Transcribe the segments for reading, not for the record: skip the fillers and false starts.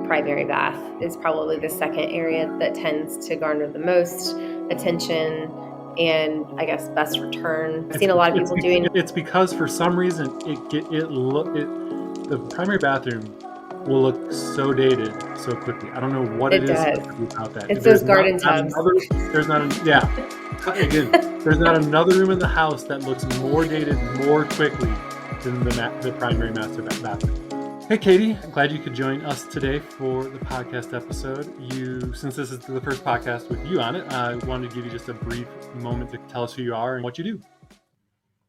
primary bath is probably the second area that tends to garner the most attention and I guess best return. I've seen a lot of people doing. It's because for some reason the primary bathroom will look so dated so quickly. I don't know what it is does. about that. It's those garden tubs. There's not another room in the house that looks more dated more quickly than the primary master bathroom. Hey, Katie, I'm glad you could join us today for the podcast episode. Since this is the first podcast with you on it, I wanted to give you just a brief moment to tell us who you are and what you do.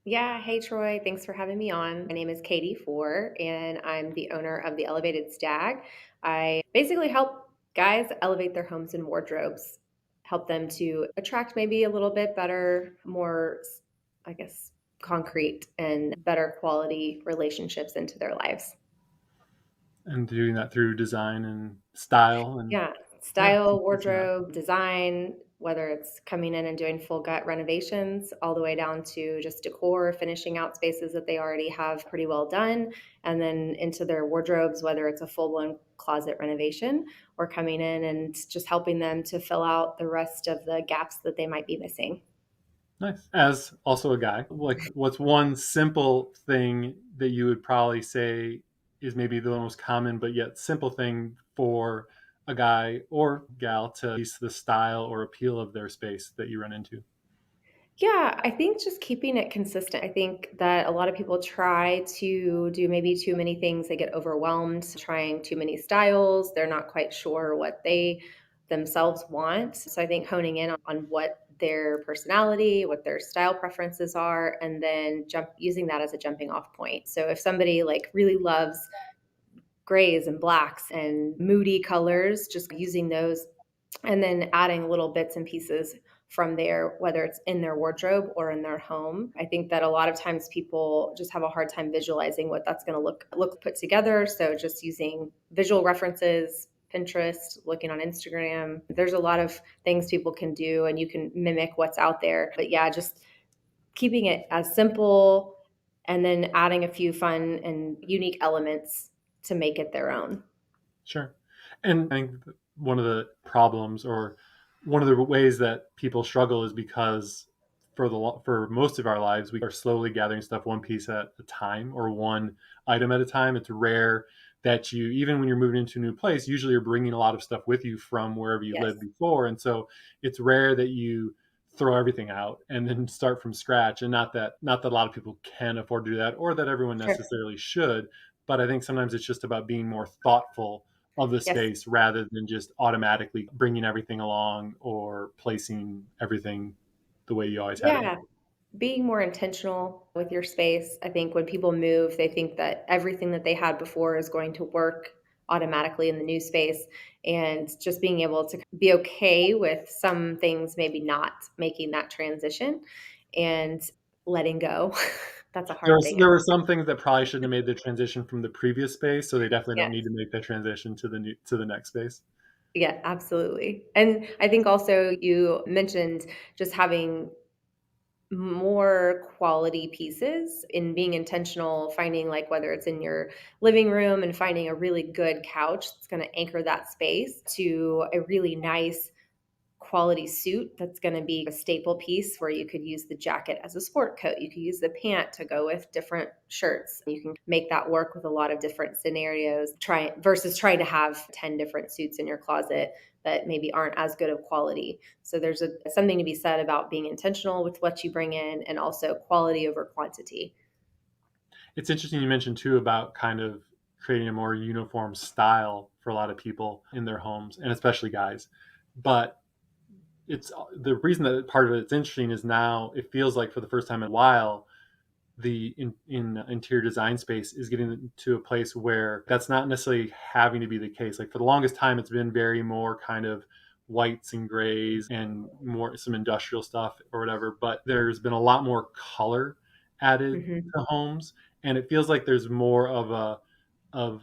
Yeah. Hey, Troy. Thanks for having me on. My name is Katie Fore, and I'm the owner of the Elevated Stag. I basically help guys elevate their homes and wardrobes, help them to attract maybe a little bit better, more, I guess, concrete and better quality relationships into their lives. And doing that through design and style. Style, wardrobe, design, whether it's coming in and doing full gut renovations all the way down to just decor, finishing out spaces that they already have pretty well done, and then into their wardrobes, whether it's a full-blown closet renovation or coming in and just helping them to fill out the rest of the gaps that they might be missing. Nice. As also a guy, what's one simple thing that you would probably say is maybe the most common but yet simple thing for a guy or gal to piece the style or appeal of their space that you run into? Yeah, I think just keeping it consistent. I think that a lot of people try to do maybe too many things. They get overwhelmed trying too many styles. They're not quite sure what they themselves want. So I think honing in on what their personality, what their style preferences are, and then using that as a jumping off point. So if somebody like really loves grays and blacks and moody colors, just using those and then adding little bits and pieces from there, whether it's in their wardrobe or in their home. I think that a lot of times people just have a hard time visualizing what that's going to look put together. So just using visual references, Pinterest, looking on Instagram. There's a lot of things people can do and you can mimic what's out there. But yeah, just keeping it as simple and then adding a few fun and unique elements to make it their own. Sure. And I think one of the problems or one of the ways that people struggle is because for most of our lives, we are slowly gathering stuff one piece at a time or one item at a time. It's rare that even when you're moving into a new place, usually you're bringing a lot of stuff with you from wherever you lived before. And so it's rare that you throw everything out and then start from scratch. And not that a lot of people can afford to do that or that everyone necessarily should. But I think sometimes it's just about being more thoughtful of the space rather than just automatically bringing everything along or placing everything the way you always had it. Being more intentional with your space. I think when people move, they think that everything that they had before is going to work automatically in the new space, and just being able to be okay with some things maybe not making that transition and letting go. That's a hard thing. There were some things that probably shouldn't have made the transition from the previous space, so they definitely don't need to make the transition to the next space. Yeah, absolutely. And I think also you mentioned just having more quality pieces in being intentional, finding like whether it's in your living room and finding a really good couch that's going to anchor that space to a really nice quality suit that's going to be a staple piece where you could use the jacket as a sport coat. You could use the pant to go with different shirts. You can make that work with a lot of different scenarios versus trying to have 10 different suits in your closet that maybe aren't as good of quality. So there's something to be said about being intentional with what you bring in and also quality over quantity. It's interesting you mentioned too about kind of creating a more uniform style for a lot of people in their homes and especially guys. But it's the reason that part of it's interesting is now it feels like for the first time in a while, the interior design space is getting to a place where that's not necessarily having to be the case. Like for the longest time, it's been very more kind of whites and grays and more some industrial stuff or whatever. But there's been a lot more color added to homes, and it feels like there's more of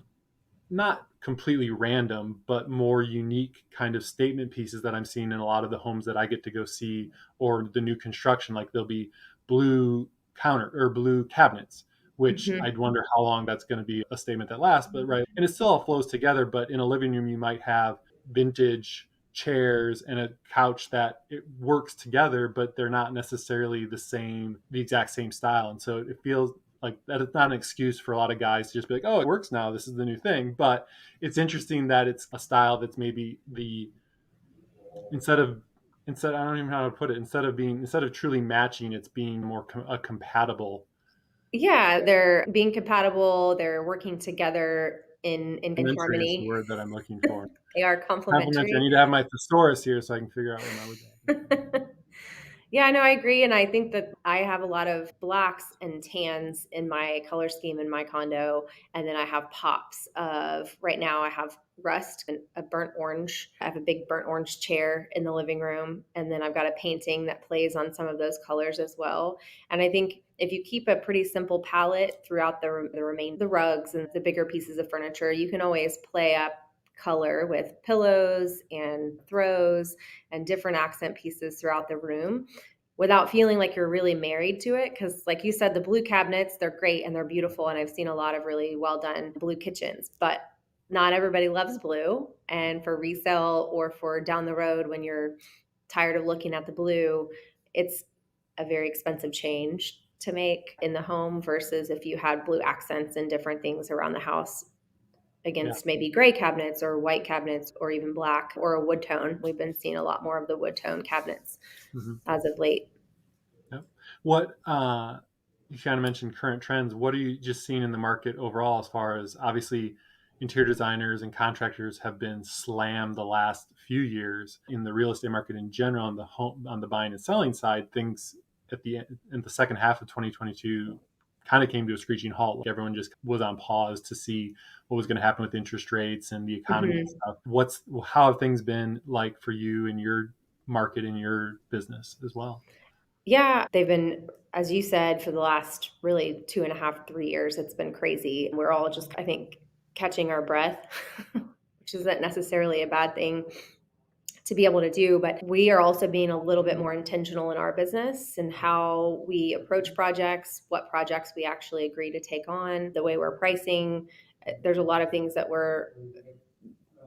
not completely random, but more unique kind of statement pieces that I'm seeing in a lot of the homes that I get to go see or the new construction. Like there'll be blue counter or blue cabinets which Mhm. I'd wonder how long that's going to be a statement that lasts. But right, and it still all flows together. But in a living room, you might have vintage chairs and a couch that it works together, but they're not necessarily the exact same style. And so it feels like that is not an excuse for a lot of guys to just be like, oh, it works now. This is the new thing. But it's interesting that it's a style that's maybe the instead of instead I don't even know how to put it, instead of truly matching, it's being more a compatible. Yeah, they're being compatible, they're working together in Complementary is the harmony. word that I'm looking for. They are Complimentary. I complementary. need to have my thesaurus here so I can figure out what my words are. Yeah, no, I agree, and I think that I have a lot of blacks and tans in my color scheme in my condo, and then I have pops of right now I have rust and a burnt orange. I have a big burnt orange chair in the living room, and then I've got a painting that plays on some of those colors as well. And I think if you keep a pretty simple palette throughout the rugs and the bigger pieces of furniture, you can always play up color with pillows and throws and different accent pieces throughout the room without feeling like you're really married to it. Because, like you said, the blue cabinets, they're great and they're beautiful. And I've seen a lot of really well done blue kitchens, but not everybody loves blue. And for resale or for down the road when you're tired of looking at the blue, it's a very expensive change to make in the home versus if you had blue accents and different things around the house Yeah. against maybe gray cabinets or white cabinets or even black or a wood tone. We've been seeing a lot more of the wood tone cabinets Hmm. as of late. Yep. What you kind of mentioned current trends. What are you just seeing in the market overall as far as obviously interior designers and contractors have been slammed the last few years in the real estate market in general on the buying and selling side, things in the second half of 2022 kind of came to a screeching halt. Like everyone just was on pause to see what was going to happen with interest rates and the economy and Mhm. stuff. How have things been like for you and your market and your business as well? Yeah, they've been, as you said, for the last really 2.5, 3 years, it's been crazy. We're all just, I think, catching our breath, which isn't necessarily a bad thing to be able to do, but we are also being a little bit more intentional in our business and how we approach projects, what projects we actually agree to take on, the way we're pricing. There's a lot of things that we're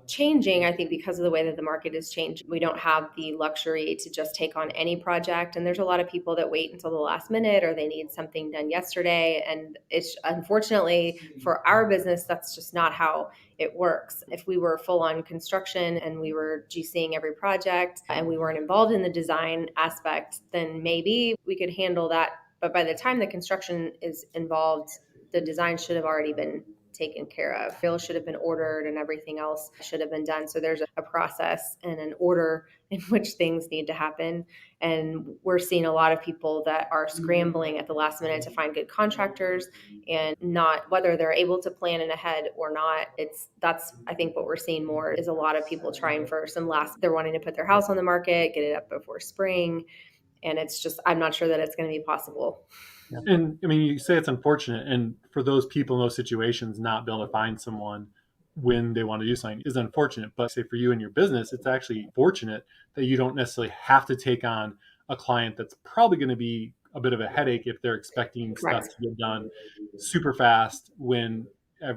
changing, I think, because of the way that the market is changing. We don't have the luxury to just take on any project. And there's a lot of people that wait until the last minute or they need something done yesterday. And it's unfortunately for our business, that's just not how it works. If we were full on construction and we were GCing every project and we weren't involved in the design aspect, then maybe we could handle that. But by the time the construction is involved, the design should have already been taken care of. Bills should have been ordered and everything else should have been done. So there's a process and an order in which things need to happen. And we're seeing a lot of people that are scrambling at the last minute to find good contractors and not whether they're able to plan in ahead or not. That's I think what we're seeing more is a lot of people trying for some last they're wanting to put their house on the market, get it up before spring. And it's just I'm not sure that it's going to be possible. Yeah. And I mean, you say it's unfortunate, and for those people in those situations, not be able to find someone when they want to do something is unfortunate. But say for you and your business, it's actually fortunate that you don't necessarily have to take on a client that's probably going to be a bit of a headache if they're expecting stuff Correct. to get done super fast when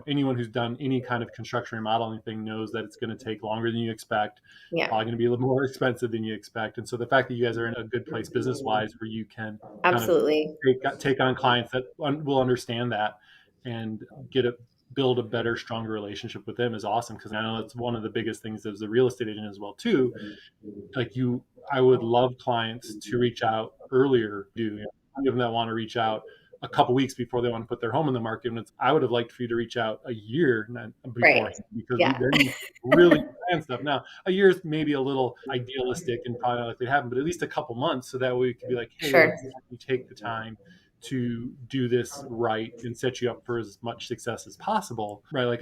anyone who's done any kind of construction remodeling thing knows that it's going to take longer than you expect, Yeah, probably going to be a little more expensive than you expect. And so the fact that you guys are in a good place business wise where you can kind of absolutely. take on clients that will understand that and build a better, stronger relationship with them is awesome. Because I know that's one of the biggest things as a real estate agent as well too. Like I would love clients to reach out earlier. Give them that want to reach out a couple weeks before they want to put their home in the market. And I would have liked for you to reach out a year before, Right. because Yeah. then you really plan stuff. Now, a year is maybe a little idealistic and probably not likely to happen, but at least a couple months, so that way we could be like, hey, Sure. let's take the time to do this right and set you up for as much success as possible. Right? Like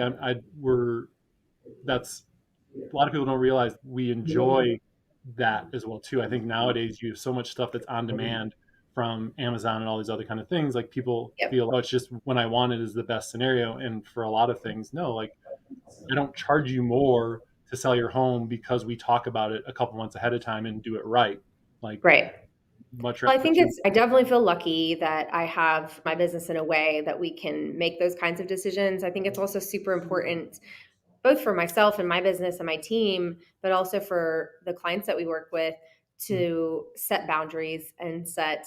that's a lot of people don't realize we enjoy that as well too. I think nowadays you have so much stuff that's on demand from Amazon and all these other kind of things. Like people Yep. feel, oh, it's just when I want it is the best scenario. And for a lot of things, no, like I don't charge you more to sell your home because we talk about it a couple months ahead of time and do it right. Like Right. much Well, I rather think choose. I definitely feel lucky that I have my business in a way that we can make those kinds of decisions. I think it's also super important both for myself and my business and my team, but also for the clients that we work with Mhm. to set boundaries and set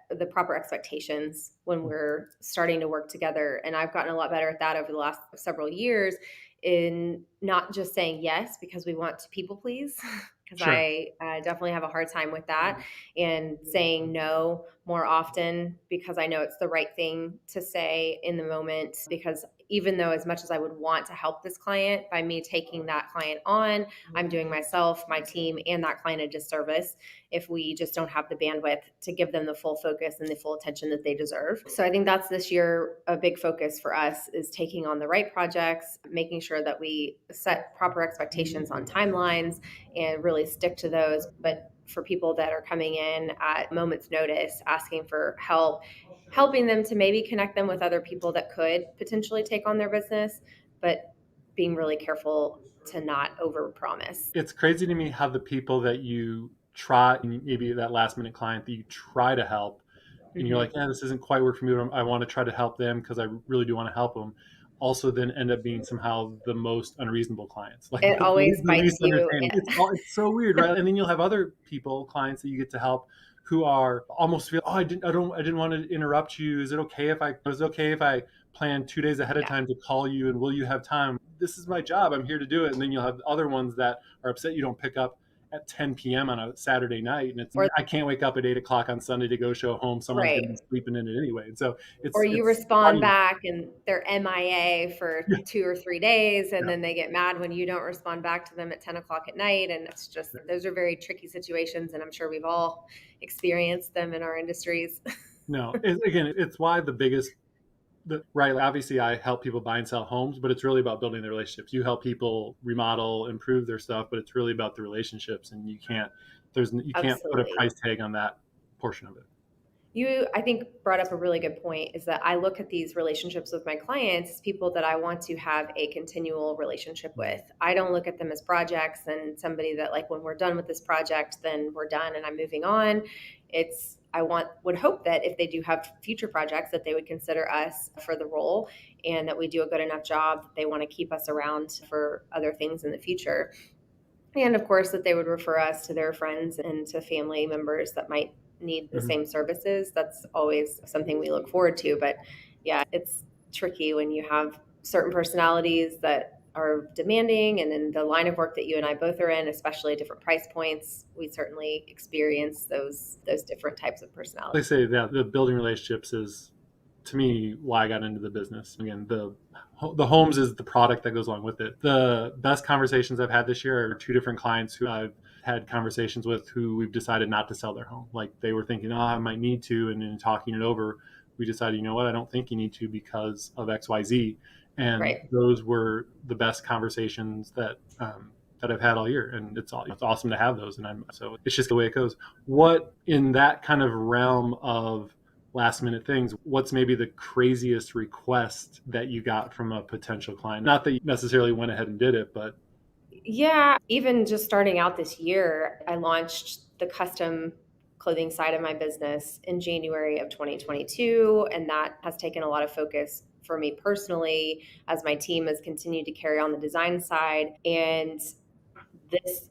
the proper expectations when we're starting to work together. And I've gotten a lot better at that over the last several years in not just saying yes because we want to people please. Because Sure. I definitely have a hard time with that, and saying no more often because I know it's the right thing to say in the moment. Because even though, as much as I would want to help this client, by me taking that client on, I'm doing myself, my team, and that client a disservice if we just don't have the bandwidth to give them the full focus and the full attention that they deserve. So I think that's this year a big focus for us, is taking on the right projects, making sure that we set proper expectations on timelines and really stick to those. But for people that are coming in at moment's notice asking for help, helping them to maybe connect them with other people that could potentially take on their business, but being really careful to not overpromise. It's crazy to me how the people that you try, maybe that last minute client that you try to help, and you're like, Mm-hmm. yeah, this isn't quite working for me, but I want to try to help them because I really do want to help them. Also, then end up being somehow the most unreasonable clients, like It always the bites least you. understanding. It's so weird, right? And then you'll have other people, clients that you get to help, who are almost feel, oh, I didn't want to interrupt you. Is it okay if I plan 2 days ahead of Yeah. time to call you, and will you have time? This is my job. I'm here to do it. And then you'll have other ones that are upset you don't pick up at 10 p.m. on a Saturday night, and Or I can't wake up at 8 o'clock on Sunday to go show home. Someone's going to be right. sleeping in it anyway, and so Or you it's respond funny. back and they're MIA for Yeah, 2 or 3 days, and yeah, then they get mad when you don't respond back to them at 10 o'clock at night. And it's just, yeah. those are very tricky situations. And I'm sure we've all experienced them in our industries. No, again, it's why right. Obviously, I help people buy and sell homes, but it's really about building the relationships. You help people remodel, improve their stuff, but it's really about the relationships, and you can't put a Absolutely. price tag on that portion of it. You, I think, brought up a really good point, is that I look at these relationships with my clients as people that I want to have a continual relationship with. I don't look at them as projects and somebody that, like, when we're done with this project, then we're done and I'm moving on. Would hope that if they do have future projects, that they would consider us for the role, and that we do a good enough job that they want to keep us around for other things in the future. And of course, that they would refer us to their friends and to family members that might need the Mhm. same services. That's always something we look forward to. But yeah, it's tricky when you have certain personalities that are demanding, and in the line of work that you and I both are in, especially at different price points, we certainly experience those different types of They personalities. say that the building relationships is, to me, why I got into the business. Again, the homes is the product that goes along with it. The best conversations I've had this year are two different clients who I've had conversations with who we've decided not to sell their home. Like, they were thinking, oh, I might need to, and in talking it over, we decided, you know what, I don't think you need to because of XYZ. And Right. those were the best conversations that I've had all year, and it's awesome to have those. And it's just the way it goes. What, in that kind of realm of last minute things, what's maybe the craziest request that you got from a potential client? Not that you necessarily went ahead and did it, but Yeah, even just starting out this year, I launched the custom clothing side of my business in January of 2022, and that has taken a lot of focus for me personally as my team has continued to carry on the design side. And this,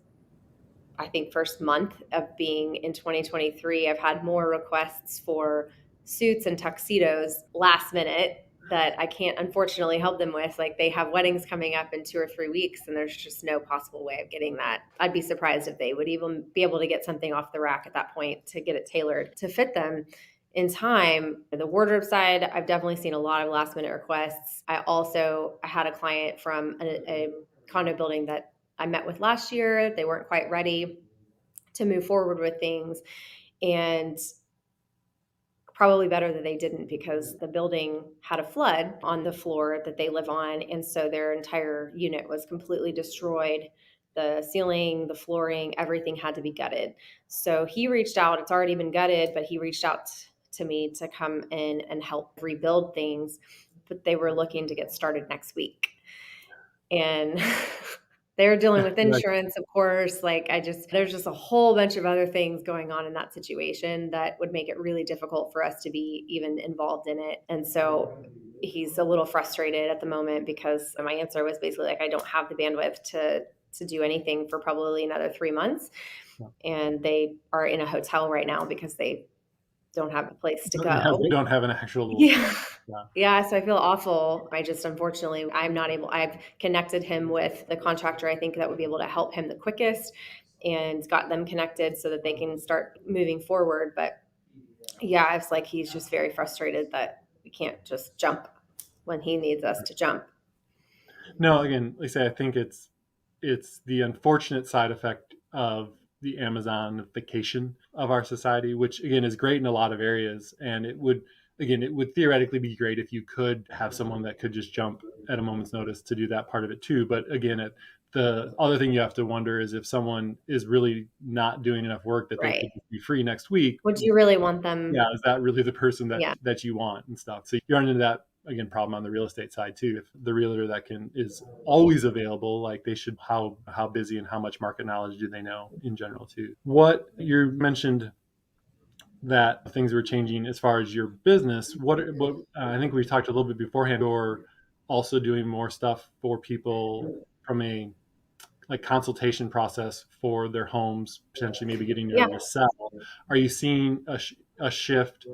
I think, first month of being in 2023, I've had more requests for suits and tuxedos last minute that I can't unfortunately help them with. Like, they have weddings coming up in 2 or 3 weeks, and there's just no possible way of getting that. I'd be surprised if they would even be able to get something off the rack at that point to get it tailored to fit them in time. The wardrobe side, I've definitely seen a lot of last minute requests. I had a client from a condo building that I met with last year. They weren't quite ready to move forward with things. And probably better that they didn't, because the building had a flood on the floor that they live on. And so their entire unit was completely destroyed. The ceiling, the flooring, everything had to be gutted. So he reached out. It's already been gutted, but he reached out to me to come in and help rebuild things. But they were looking to get started next week. And They're dealing with Right. insurance, of course. Like, there's just a whole bunch of other things going on in that situation that would make it really difficult for us to be even involved in it. And so he's a little frustrated at the moment because my answer was basically like, I don't have the bandwidth to do anything for probably another 3 months. Yeah. And they are in a hotel right now because they don't have a place to Yeah, go. they don't have an actual. Yeah. Yeah. Yeah, so I feel awful. I just unfortunately I'm not able I've connected him with the contractor I think that would be able to help him the quickest and got them connected so that they can start moving forward. But yeah, it's like he's just very frustrated that we can't just jump when he needs us to jump. No, again, like I say, I think it's the unfortunate side effect of the Amazonification of our society, which again is great in a lot of areas. And it would theoretically be great if you could have someone that could just jump at a moment's notice to do that part of it too. But again, the other thing you have to wonder is if someone is really not doing enough work that they Right. could be free next week. Would you really want Yeah, them? is that really the person Yeah, that you want and stuff? So you run into that again problem on the real estate side too. If the realtor that can is always available, like they should, how busy and how much market knowledge do they know in general too? What you mentioned that things were changing as far as your business. What I think we talked a little bit beforehand, or also doing more stuff for people from a like consultation process for their homes, potentially maybe getting yeah, ready to sell. Are you seeing a shift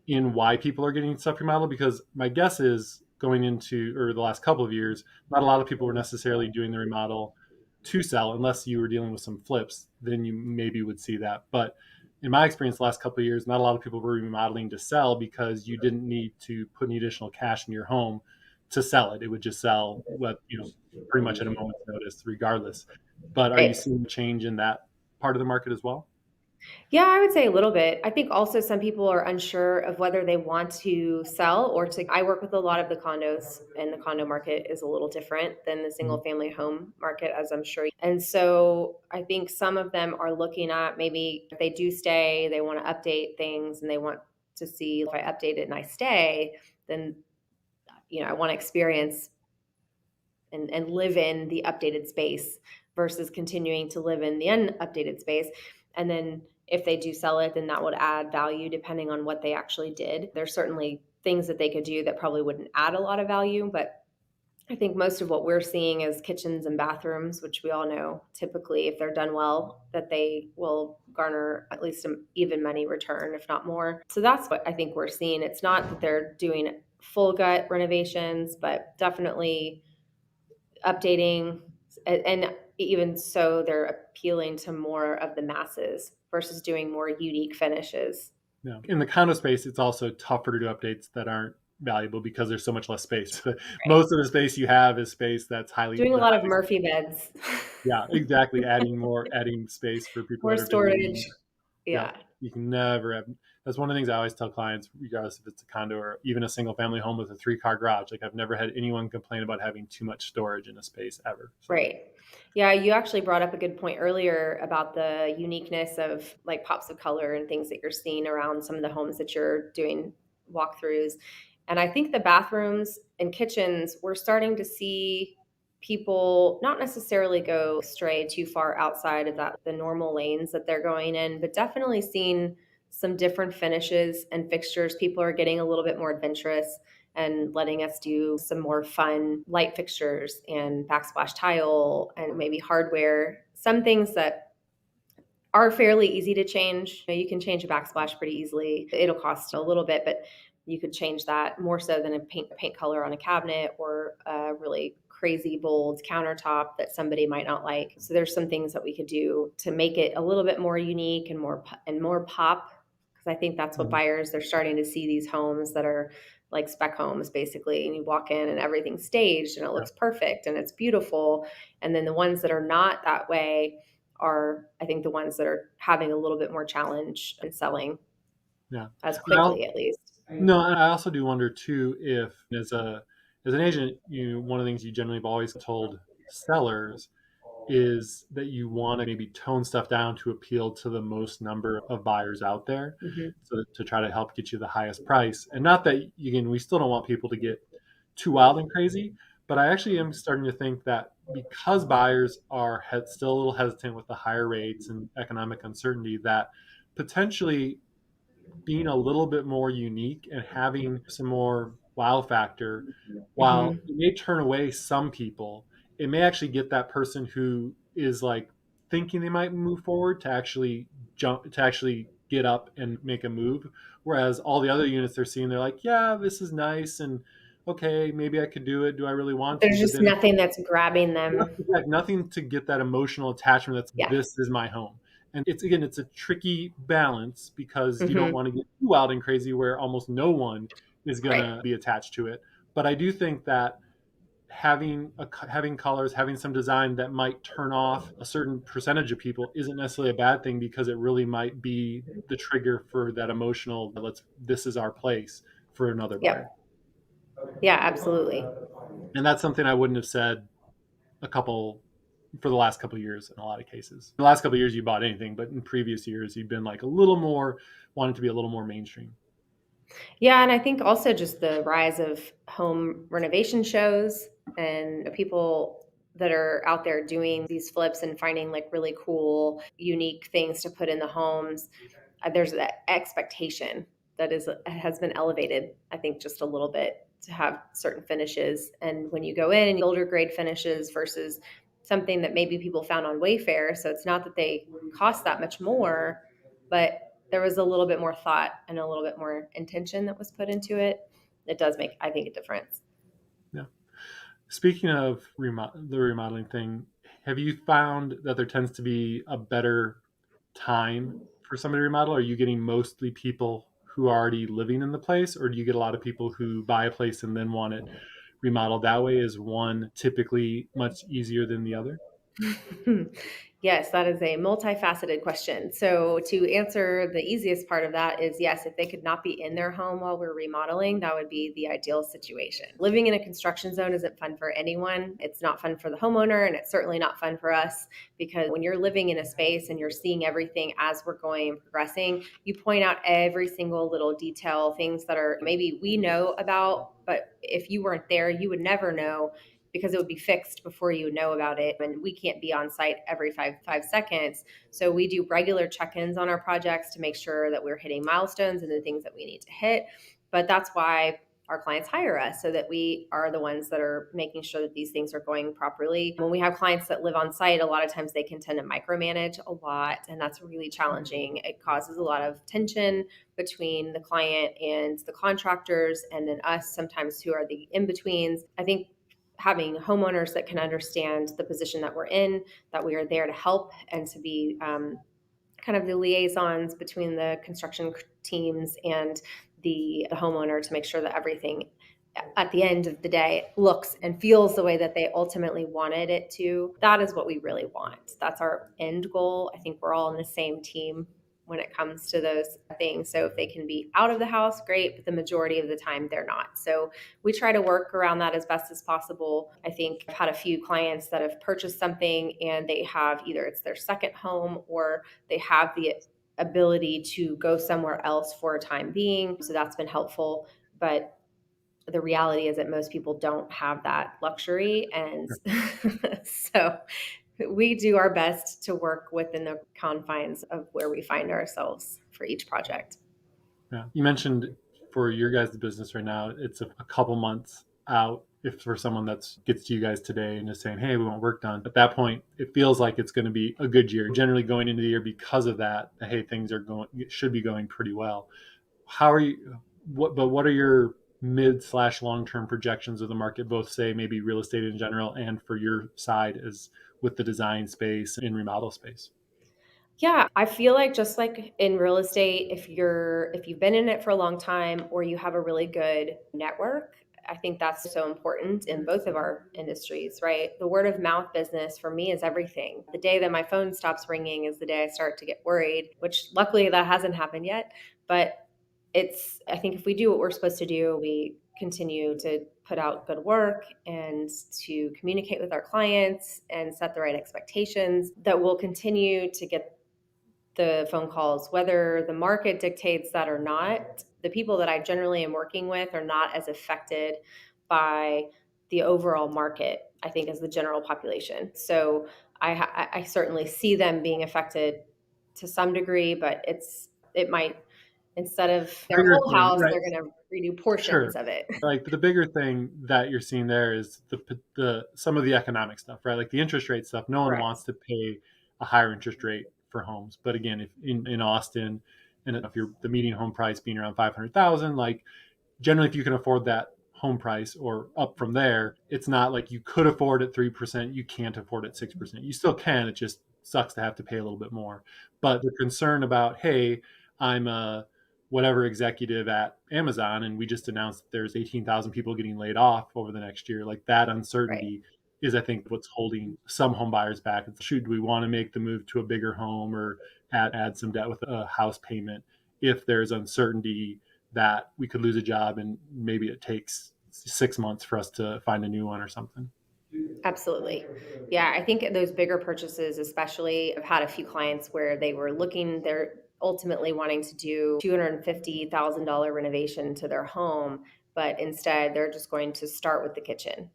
in why people are getting stuff remodeled? Because my guess is going into or the last couple of years, not a lot of people were necessarily doing the remodel to sell unless you were dealing with some flips. Then you maybe would see that. But in my experience, the last couple of years, not a lot of people were remodeling to sell because you didn't need to put any additional cash in your home to sell it. It would just sell what pretty much at a moment's notice, regardless. But are you right. seeing a change in that part of the market as well? Yeah, I would say a little bit. I think also some people are unsure of whether they want to sell or to. I work with a lot of the condos, and the condo market is a little different than the single Mhm. family home market, as I'm sure. And so I think some of them are looking at maybe if they do stay, they want to update things and they want to see if I update it and I stay, then I want to experience and live in the updated space versus continuing to live in the unupdated space. And then if they do sell it, then that would add value depending on what they actually did. There's certainly things that they could do that probably wouldn't add a lot of value, but I think most of what we're seeing is kitchens and bathrooms, which we all know typically, if they're done well, that they will garner at least an even money return, if not more. So that's what I think we're seeing. It's not that they're doing full gut renovations, but definitely updating, and even so they're appealing to more of the masses versus doing more unique finishes. Yeah. In the condo space, it's also tougher to do updates that aren't valuable because there's so much less space. Right. Most of the space you have is space that's Doing a lot of Murphy beds. yeah, exactly. Adding space for people More that are visiting. storage. Yeah, Yeah. you can never have. That's one of the things I always tell clients, regardless if it's a condo or even a single family home with a 3-car garage. Like I've never had anyone complain about having too much storage in a space ever. So Right. Yeah, you actually brought up a good point earlier about the uniqueness of like pops of color and things that you're seeing around some of the homes that you're doing walkthroughs. And I think the bathrooms and kitchens, we're starting to see people not necessarily go stray too far outside of the normal lanes that they're going in, but definitely seeing some different finishes and fixtures. People are getting a little bit more adventurous and letting us do some more fun light fixtures and backsplash tile and maybe hardware. Some things that are fairly easy to change. You can change a backsplash pretty easily. It'll cost a little bit, but you could change that more so than a paint color on a cabinet or a really crazy bold countertop that somebody might not like. So there's some things that we could do to make it a little bit more unique and more pop, because I think that's what mhm. buyers, they're starting to see these homes that are like spec homes basically, and you walk in and everything's staged and it Yeah, looks perfect and it's beautiful. And then the ones that are not that way are, I think, the ones that are having a little bit more challenge in selling yeah. as Well, quickly, at least. no, and I also do wonder too if, as an agent, one of the things you generally have always told sellers is that you want to maybe tone stuff down to appeal to the most number of buyers out there, Mhm. so to try to help get you the highest price. And not that again, we still don't want people to get too wild and crazy, But I actually am starting to think that because buyers are still a little hesitant with the higher rates and economic uncertainty, that potentially being a little bit more unique and having some more wow factor, while Hmm. it may turn away some people, it may actually get that person who is like thinking they might move forward to actually get up and make a move. Whereas all the other units they're seeing, they're like, yeah, this is nice and okay, maybe I could do it. Do I really want to? There's But just then nothing that's grabbing them. nothing to get that emotional attachment that's Yeah. this is my home. And it's again, it's a tricky balance because you don't Hmm. want to get too wild and crazy where almost no one is going Right. to be attached to it. But I do think that having colors, having some design that might turn off a certain percentage of people isn't necessarily a bad thing because it really might be the trigger for that emotional let's this is our place for another buyer. Yep. Yeah, absolutely. And that's something I wouldn't have said a couple for the last couple of years in a lot of cases. The last couple of years you bought anything, but in previous years you've been like a little more wanted to be a little more mainstream. Yeah, and I think also just the rise of home renovation shows and people that are out there doing these flips and finding like really cool, unique things to put in the homes. There's that expectation that is has been elevated, I think, just a little bit to have certain finishes. And when you go in and older grade finishes versus something that maybe people found on Wayfair, so it's not that they cost that much more, but there was a little bit more thought and a little bit more intention that was put into it. It does make, I think, a difference. Yeah. Speaking of the remodeling thing, have you found that there tends to be a better time for somebody to remodel? Are you getting mostly people who are already living in the place, or do you get a lot of people who buy a place and then want it remodeled that way? Is one typically much easier than the other? Yes, that is a multifaceted question. So, to answer the easiest part of that is yes, if they could not be in their home while we're remodeling, that would be the ideal situation. Living in a construction zone isn't fun for anyone. It's not fun for the homeowner, and it's certainly not fun for us because when you're living in a space and you're seeing everything as we're going and progressing, you point out every single little detail, things that are maybe we know about, but if you weren't there, you would never know because it would be fixed before you know about it. And we can't be on site every five seconds. So we do regular check-ins on our projects to make sure that we're hitting milestones and the things that we need to hit. But that's why our clients hire us so that we are the ones that are making sure that these things are going properly. When we have clients that live on site, a lot of times they can tend to micromanage a lot, and that's really challenging. It causes a lot of tension between the client and the contractors, and then us sometimes who are the in betweens. I think having homeowners that can understand the position that we're in, that we are there to help and to be kind of the liaisons between the construction teams and the homeowner to make sure that everything at the end of the day looks and feels the way that they ultimately wanted it to. That is what we really want. That's our end goal. I think we're all in the same team when it comes to those things. So if they can be out of the house, great, but the majority of the time they're not. So we try to work around that as best as possible. I think I've had a few clients that have purchased something and they have either it's their second home or they have the ability to go somewhere else for a time being. So that's been helpful. But the reality is that most people don't have that luxury. And so we do our best to work within the confines of where we find ourselves for each project. Yeah. You mentioned for your guys' business right now, it's a couple months out. If for someone that gets to you guys today and is saying, "Hey, we want work done," at that point, it feels like it's going to be a good year. Generally, going into the year because of that, hey, things are going should be going pretty well. How are you? What are your mid slash long term projections of the market? Both say maybe real estate in general, and for your side as with the design space and remodel space. Yeah, I feel like just like in real estate, if you've been in it for a long time or you have a really good network, I think that's so important in both of our industries, right? The word of mouth business for me is everything. The day that my phone stops ringing is the day I start to get worried, which luckily that hasn't happened yet, but I think if we do what we're supposed to do, we continue to put out good work and to communicate with our clients and set the right expectations that will continue to get the phone calls, whether the market dictates that or not. The people that I generally am working with are not as affected by the overall market, I think, as the general population. So I certainly see them being affected to some degree, but it might, instead of their Bigger whole thing, house, right? they're going to redo portions Sure. of it. Like the bigger thing that you're seeing there is the some of the economic stuff, right? Like the interest rate stuff. No one Correct. wants to pay a higher interest rate for homes. But again, if in Austin, and if you're the median home price being around 500,000, like generally if you can afford that home price or up from there, it's not like you could afford it 3%, you can't afford it 6%. You still can, it just sucks to have to pay a little bit more. But the concern about, hey, I'm a whatever executive at Amazon and we just announced that there's 18,000 people getting laid off over the next year, like that Right. uncertainty is, I think, what's holding some home buyers back. It's, should we want to make the move to a bigger home or add some debt with a house payment if there's uncertainty that we could lose a job and maybe it takes 6 months for us to find a new one or something. Absolutely. Yeah, I think those bigger purchases, especially, I've had a few clients where they're ultimately wanting to do $250,000 renovation to their home, but instead they're just going to start with the kitchen.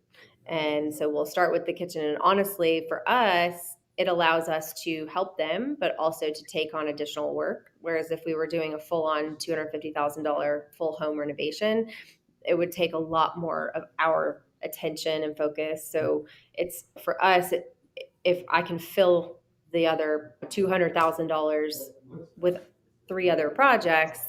And so we'll start with the kitchen. And honestly, for us, it allows us to help them, but also to take on additional work. Whereas if we were doing a full on $250,000 full home renovation, it would take a lot more of our attention and focus. So it's for us, if I can fill the other $200,000 with three other projects,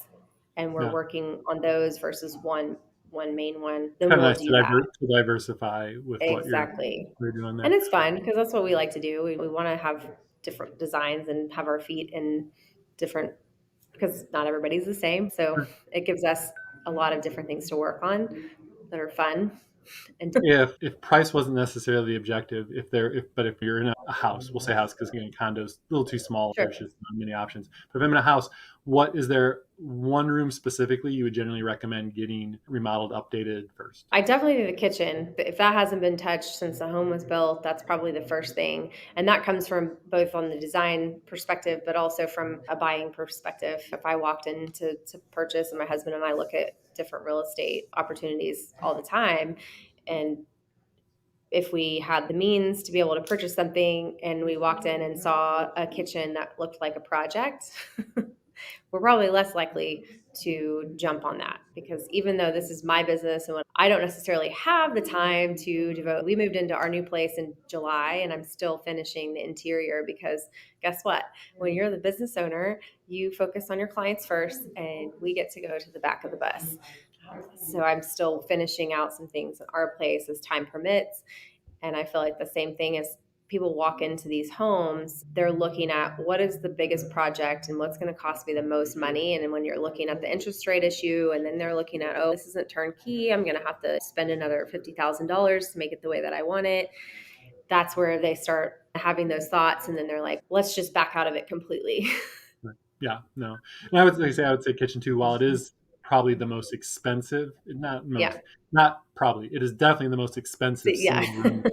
and we're Yeah, working on those versus one main one, it's then kind of we'll nice to, do that. to diversify with what Exactly. you're doing And there. it's fun because that's what we like to do. We want to have different designs and have our feet in different, because not everybody's the same. So it gives us a lot of different things to work on that are fun and If price wasn't necessarily the objective, if you're in a house, we'll say house because again condos a little too small, sure. there's just not many options. But if I'm in a house, what is there one room specifically you would generally recommend getting remodeled, updated first? I definitely do the kitchen. If that hasn't been touched since the home was built, that's probably the first thing. And that comes from both on the design perspective, but also from a buying perspective. If I walked in to purchase, and my husband and I look at different real estate opportunities all the time, and if we had the means to be able to purchase something and we walked in and saw a kitchen that looked like a project, we're probably less likely to jump on that, because even though this is my business and what I don't necessarily have the time to devote. We moved into our new place in July and I'm still finishing the interior because guess what? When you're the business owner, you focus on your clients first and we get to go to the back of the bus. So I'm still finishing out some things in our place as time permits. And I feel like the same thing is people walk into these homes, they're looking at what is the biggest project and what's going to cost me the most money. And then when you're looking at the interest rate issue, and then they're looking at, oh, this isn't turnkey, I'm going to have to spend another $50,000 to make it the way that I want it. That's where they start having those thoughts. And then they're like, let's just back out of it completely. Right. Yeah, no. And I would like say I would say kitchen too. While it is probably the most expensive, Yeah. not probably, it is definitely the most So, expensive yeah. single room,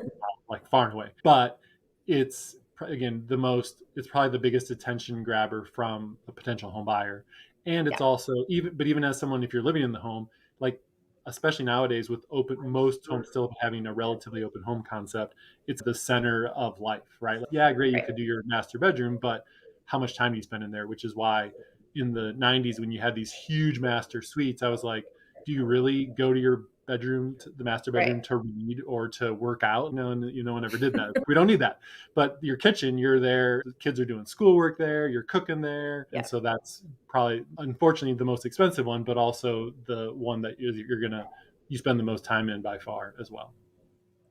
like far and away. But it's again the most. It's probably the biggest attention grabber from a potential home buyer, and it's Yeah. also even as someone, if you're living in the home, like especially nowadays with open most homes still having a relatively open home concept, it's the center of life, right? Like, yeah, great, you Right. could do your master bedroom, but how much time do you spend in there? Which is why in the 90s when you had these huge master suites, I was like, do you really go to your bedroom, to the master bedroom, Right. to read or to work out? No, no one ever did that. We don't need that. But your kitchen, you're there, the kids are doing schoolwork there, you're cooking there, and Yeah. so that's probably unfortunately the most expensive one, but also the one that you're gonna you spend the most time in by far as well.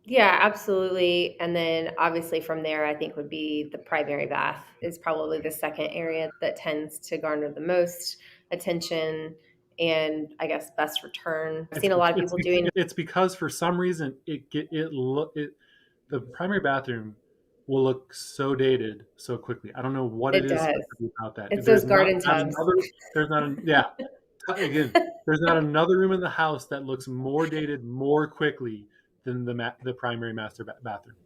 Yeah, absolutely. And then obviously from there, I think would be the primary bath is probably the second area that tends to garner the most attention and I guess best return. I've It's seen a lot of people doing it's because for some reason the primary bathroom will look so dated so quickly. I don't know what it it is does. specifically about that. It's those garden Not tubs. another there's not an, yeah, again, there's not another room in the house that looks more dated more quickly than the primary bathroom.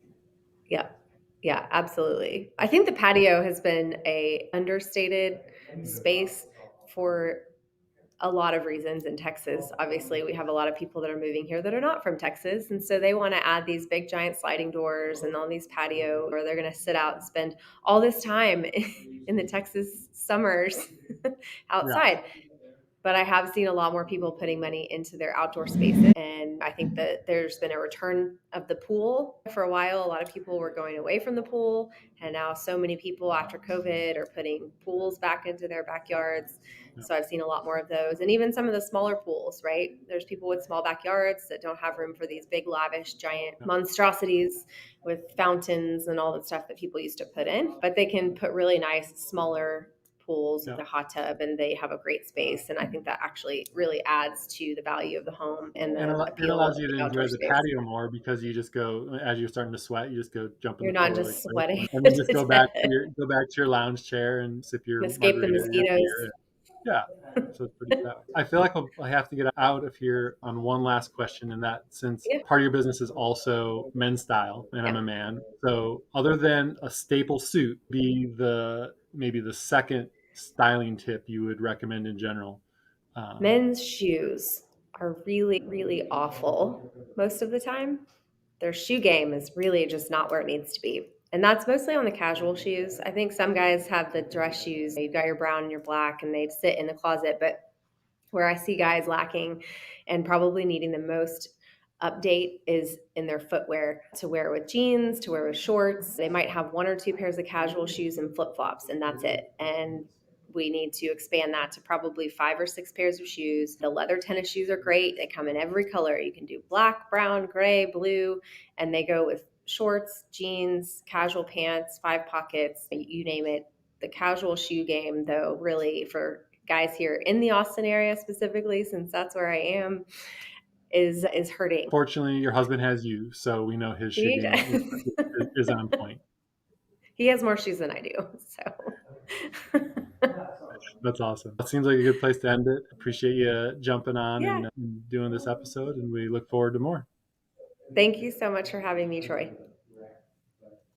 Yeah. Yeah, absolutely. I think the patio has been a understated space for a lot of reasons in Texas. Obviously, we have a lot of people that are moving here that are not from Texas. And so they want to add these big giant sliding doors and all these patio, or they're going to sit out and spend all this time in the Texas summers Yeah. outside. But I have seen a lot more people putting money into their outdoor spaces. And I think that there's been a return of the pool. For a while, a lot of people were going away from the pool. And now so many people after COVID are putting pools back into their backyards. Yeah. So I've seen a lot more of those. And even some of the smaller pools, right? There's people with small backyards that don't have room for these big, lavish, giant Yeah. monstrosities with fountains and all the stuff that people used to put in. But they can put really nice, smaller pools Yeah. with a hot tub, and they have a great space. And I think that actually really adds to the value of the home and And the it appeal of allows you to the enjoy outdoor the space. patio more because you just go, as you're starting to sweat, you just go jump in You're the not pool really just quick, sweating and then just to death. go back to your lounge chair and sip your Escape the margarita or your mosquitoes. beer. Yeah, so it's pretty tough. I feel like I have to get out of here on one last question, and that since Yeah, part of your business is also men's style, and I'm yeah. a man, so other than a staple suit, be the maybe the second styling tip you would recommend in general. Um, Men's shoes are really, really awful most of the time. Their shoe game is really just not where it needs to be. And that's mostly on the casual shoes. I think some guys have the dress shoes. You've got your brown and your black, and they sit in the closet. But where I see guys lacking and probably needing the most update is in their footwear, to wear with jeans, to wear with shorts. They might have one or two pairs of casual shoes and flip flops, and that's it. And we need to expand that to probably 5 or 6 pairs of shoes. The leather tennis shoes are great. They come in every color. You can do black, brown, gray, blue, and they go with shorts, jeans, casual pants, 5 pockets, you name it. The casual shoe game, though, really for guys here in the Austin area specifically, since that's where I am, is hurting. Fortunately, your husband has you, so we know his shoe He game is on point. he has more shoes than I do, so That's awesome. That seems like a good place to end it. Appreciate you jumping on yeah. and doing this episode, and we look forward to more. Thank you so much for having me, Troy.